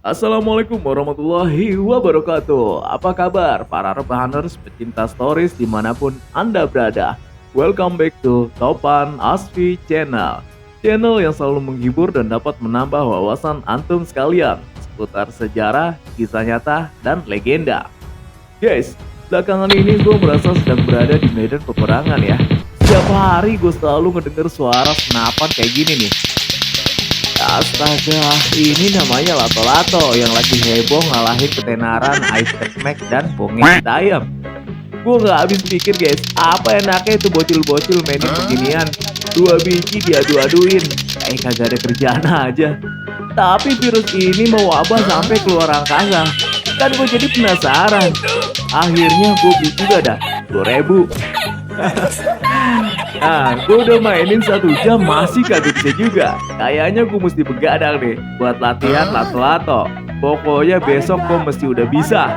Assalamualaikum warahmatullahi wabarakatuh. Apa kabar para rebahaners pecinta stories dimanapun Anda berada? Welcome back to Topan Asfi Channel. Channel yang selalu menghibur dan dapat menambah wawasan antum sekalian seputar sejarah, kisah nyata, dan legenda. Guys, belakangan ini gue merasa sedang berada di medan peperangan ya. Setiap hari gue selalu ngedenger suara senapan kayak gini nih. Astaga, ini namanya lato-lato yang lagi heboh ngalahin ketenaran Ice Mac dan Bongeng Dayam. Gue gak habis pikir guys, apa enaknya itu bocil-bocil mainin beginian. Dua biji diadu-aduin, kayak kagak ada kerjaan aja. Tapi virus ini mau wabah sampai keluar angkasa. Kan gue jadi penasaran. Akhirnya gue beli juga dah, 10.000. Nah, gue udah mainin 1 jam masih kagak bisa juga. Kayaknya gue mesti begadang deh buat latihan lato-lato. Pokoknya besok gue mesti udah bisa.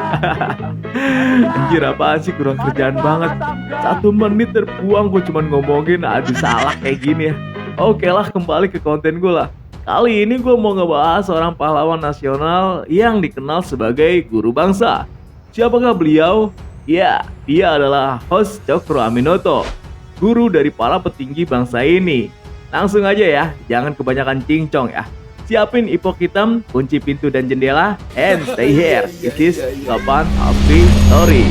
Anjir, apaan sih, kurang kerjaan banget. 1 menit terbuang gue cuman ngomongin aduh salah kayak gini ya. Oke lah, kembali ke konten gue lah. Kali ini gue mau ngebahas seorang pahlawan nasional yang dikenal sebagai guru bangsa. Siapakah beliau? Ya, dia adalah Hos Cokro Aminoto, guru dari para petinggi bangsa ini. Langsung aja ya, jangan kebanyakan cincong ya. Siapin ipok hitam, kunci pintu dan jendela, and stay here. This is Topan Asfi Story.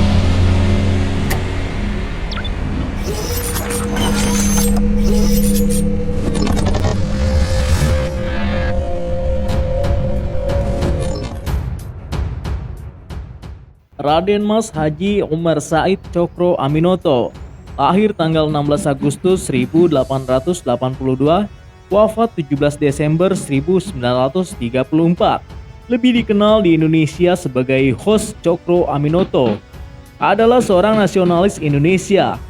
Raden Mas Haji Umar Said Cokro Aminoto, lahir tanggal 16 Agustus 1882, wafat 17 Desember 1934. Lebih dikenal di Indonesia sebagai Hos Cokro Aminoto, adalah seorang nasionalis Indonesia.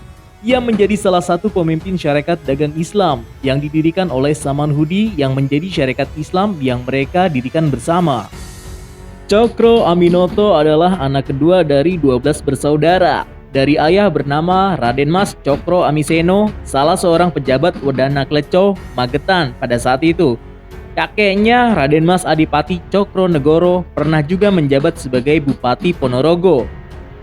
Ia menjadi salah satu pemimpin syarikat dagang Islam yang didirikan oleh Samanhudi yang menjadi syarikat Islam yang mereka dirikan bersama. Cokro Aminoto adalah anak kedua dari 12 bersaudara. Dari ayah bernama Raden Mas Cokro Amiseno, salah seorang pejabat Wedana Kleco, Magetan pada saat itu. Kakeknya Raden Mas Adipati Cokro Negoro pernah juga menjabat sebagai Bupati Ponorogo.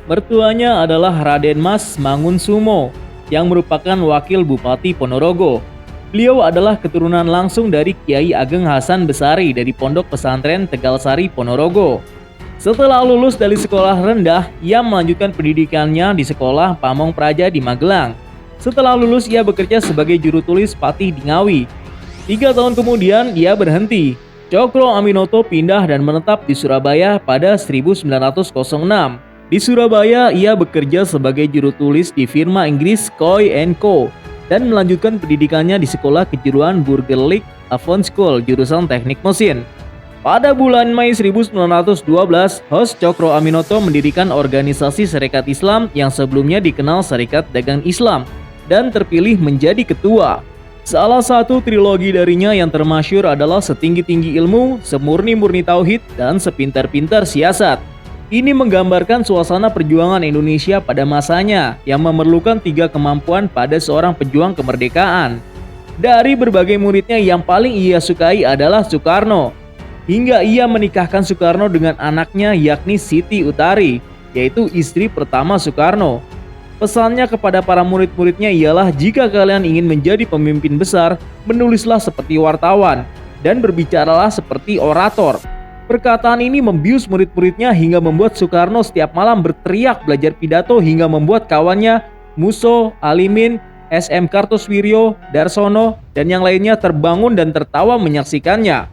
Mertuanya adalah Raden Mas Mangunsumo yang merupakan wakil Bupati Ponorogo. Beliau adalah keturunan langsung dari Kiai Ageng Hasan Besari dari Pondok Pesantren Tegalsari, Ponorogo. Setelah lulus dari sekolah rendah, ia melanjutkan pendidikannya di sekolah Pamong Praja di Magelang. Setelah lulus, ia bekerja sebagai juru tulis Patih di Ngawi. 3 tahun kemudian, ia berhenti. Cokro Aminoto pindah dan menetap di Surabaya pada 1906. Di Surabaya, ia bekerja sebagai juru tulis di firma Inggris Coy & Co. dan melanjutkan pendidikannya di Sekolah Kejuruan Burgerlijk Avon School jurusan Teknik Mesin. Pada bulan Mei 1912, Hos Cokro Aminoto mendirikan organisasi Serikat Islam yang sebelumnya dikenal Serikat Dagang Islam dan terpilih menjadi ketua. Salah satu trilogi darinya yang termasyhur adalah Setinggi-tinggi Ilmu, Semurni-murni Tauhid, dan Sepintar-pintar Siasat. Ini menggambarkan suasana perjuangan Indonesia pada masanya yang memerlukan 3 kemampuan pada seorang pejuang kemerdekaan. Dari berbagai muridnya yang paling ia sukai adalah Soekarno, hingga ia menikahkan Soekarno dengan anaknya yakni Siti Utari, yaitu istri pertama Soekarno. Pesannya kepada para murid-muridnya ialah jika kalian ingin menjadi pemimpin besar, menulislah seperti wartawan dan berbicaralah seperti orator. Perkataan ini membius murid-muridnya hingga membuat Soekarno setiap malam berteriak belajar pidato hingga membuat kawannya Musso, Alimin, SM Kartosuwiryo, Darsono, dan yang lainnya terbangun dan tertawa menyaksikannya.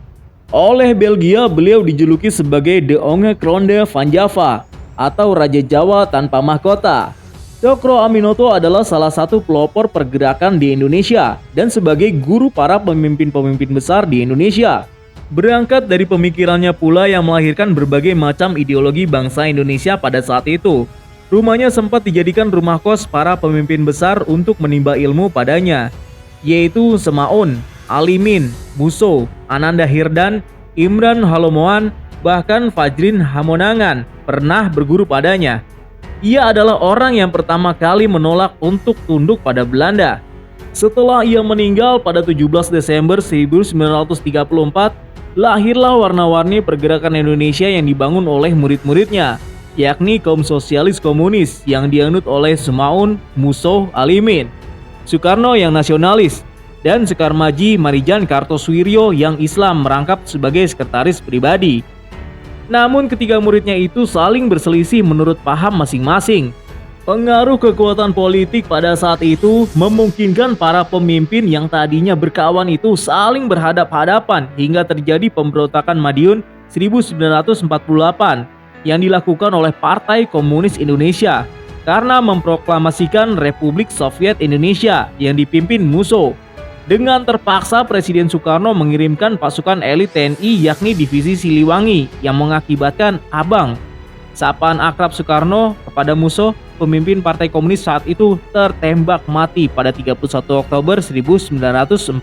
Oleh Belgia, beliau dijuluki sebagai De Onge Kronde van Java atau Raja Jawa tanpa mahkota. Cokro Aminoto adalah salah satu pelopor pergerakan di Indonesia dan sebagai guru para pemimpin-pemimpin besar di Indonesia. Berangkat dari pemikirannya pula yang melahirkan berbagai macam ideologi bangsa Indonesia pada saat itu. Rumahnya sempat dijadikan rumah kos para pemimpin besar untuk menimba ilmu padanya, yaitu Semaun, Alimin, Musso, Ananda Hirdan, Imran Halomoan, bahkan Fajrin Hamonangan pernah berguru padanya. Ia adalah orang yang pertama kali menolak untuk tunduk pada Belanda. Setelah ia meninggal pada 17 Desember 1934, lahirlah warna-warni pergerakan Indonesia yang dibangun oleh murid-muridnya, yakni kaum sosialis komunis yang dianut oleh Semaun Musso Alimin, Soekarno yang nasionalis, dan Sekarmaji Marijan Kartosuwiryo yang Islam merangkap sebagai sekretaris pribadi. Namun ketiga muridnya itu saling berselisih menurut paham masing-masing. Pengaruh kekuatan politik pada saat itu memungkinkan para pemimpin yang tadinya berkawan itu saling berhadap-hadapan hingga terjadi pemberontakan Madiun 1948 yang dilakukan oleh Partai Komunis Indonesia karena memproklamasikan Republik Soviet Indonesia yang dipimpin Musso. Dengan terpaksa Presiden Soekarno mengirimkan pasukan elit TNI yakni Divisi Siliwangi yang mengakibatkan Abang, sapaan akrab Soekarno kepada Musso, pemimpin Partai Komunis saat itu, tertembak mati pada 31 Oktober 1948.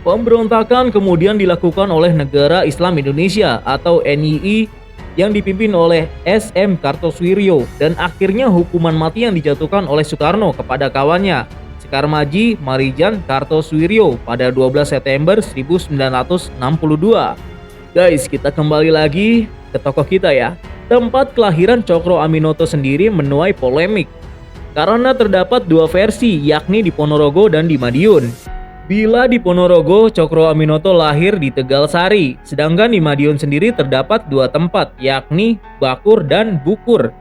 Pemberontakan kemudian dilakukan oleh Negara Islam Indonesia atau NII yang dipimpin oleh SM Kartosuwiryo dan akhirnya hukuman mati yang dijatuhkan oleh Soekarno kepada kawannya Sekarmaji Marijan Kartosuwiryo pada 12 September 1962. Guys, kita kembali lagi ke tokoh kita ya. Tempat kelahiran Cokro Aminoto sendiri menuai polemik karena terdapat dua versi, yakni di Ponorogo dan di Madiun. Bila di Ponorogo, Cokro Aminoto lahir di Tegalsari, sedangkan di Madiun sendiri terdapat dua tempat, yakni Bakur dan Bukur.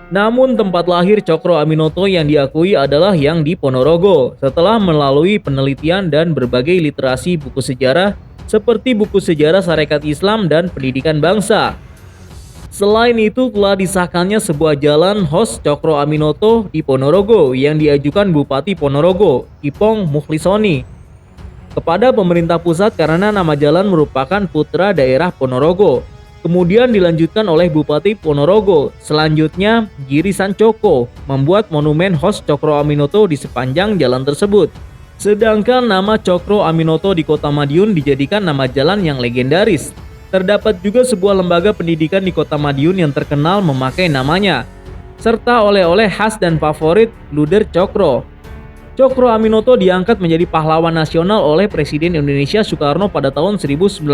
Namun tempat lahir Cokro Aminoto yang diakui adalah yang di Ponorogo setelah melalui penelitian dan berbagai literasi buku sejarah seperti buku sejarah Sarekat Islam dan Pendidikan Bangsa. Selain itu telah disahkannya sebuah jalan Hos Cokro Aminoto di Ponorogo yang diajukan Bupati Ponorogo, Ipong Mukhlisoni, kepada pemerintah pusat karena nama jalan merupakan putra daerah Ponorogo. Kemudian dilanjutkan oleh Bupati Ponorogo. Selanjutnya, Giri Sancoko membuat monumen Hos Cokro Aminoto di sepanjang jalan tersebut. Sedangkan nama Cokro Aminoto di Kota Madiun dijadikan nama jalan yang legendaris. Terdapat juga sebuah lembaga pendidikan di Kota Madiun yang terkenal memakai namanya, serta oleh-oleh khas dan favorit luder Cokro. Cokro Aminoto diangkat menjadi pahlawan nasional oleh Presiden Indonesia Soekarno pada tahun 1961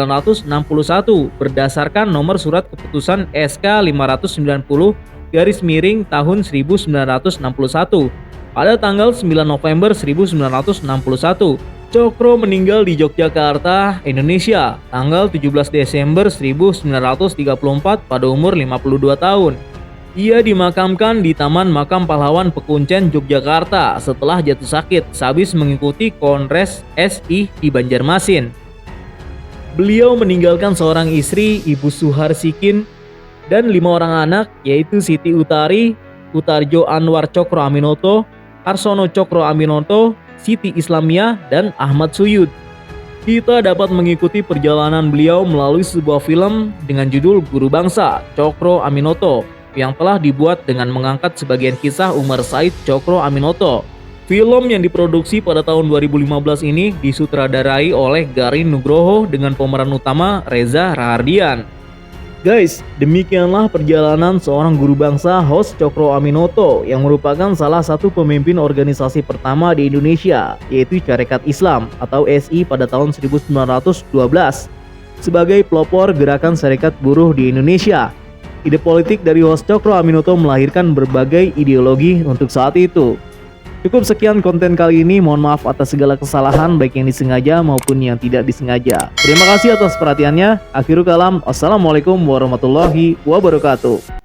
berdasarkan nomor surat keputusan SK 590/tahun 1961 pada tanggal 9 November 1961. Cokro meninggal di Yogyakarta, Indonesia, tanggal 17 Desember 1934 pada umur 52 tahun. Ia dimakamkan di Taman Makam Pahlawan Pekuncen, Yogyakarta setelah jatuh sakit sehabis mengikuti Kongres SI di Banjarmasin. Beliau meninggalkan seorang istri, Ibu Suharsikin, dan 5 orang anak, yaitu Siti Utari, Utarjo Anwar Cokro Aminoto, Arsono Cokro Aminoto, Siti Islamia, dan Ahmad Suyud. Kita dapat mengikuti perjalanan beliau melalui sebuah film dengan judul Guru Bangsa Cokro Aminoto yang telah dibuat dengan mengangkat sebagian kisah Umar Said Cokro Aminoto. Film yang diproduksi pada tahun 2015 ini disutradarai oleh Garin Nugroho dengan pemeran utama Reza Rahardian. Guys, demikianlah perjalanan seorang guru bangsa Hos Cokro Aminoto yang merupakan salah satu pemimpin organisasi pertama di Indonesia, yaitu Sarekat Islam atau SI pada tahun 1912 sebagai pelopor gerakan Serikat Buruh di Indonesia. Ide politik dari Hos Cokro Aminoto melahirkan berbagai ideologi untuk saat itu. Cukup sekian konten kali ini, mohon maaf atas segala kesalahan baik yang disengaja maupun yang tidak disengaja. Terima kasih atas perhatiannya. Akhirul kalam, assalamualaikum warahmatullahi wabarakatuh.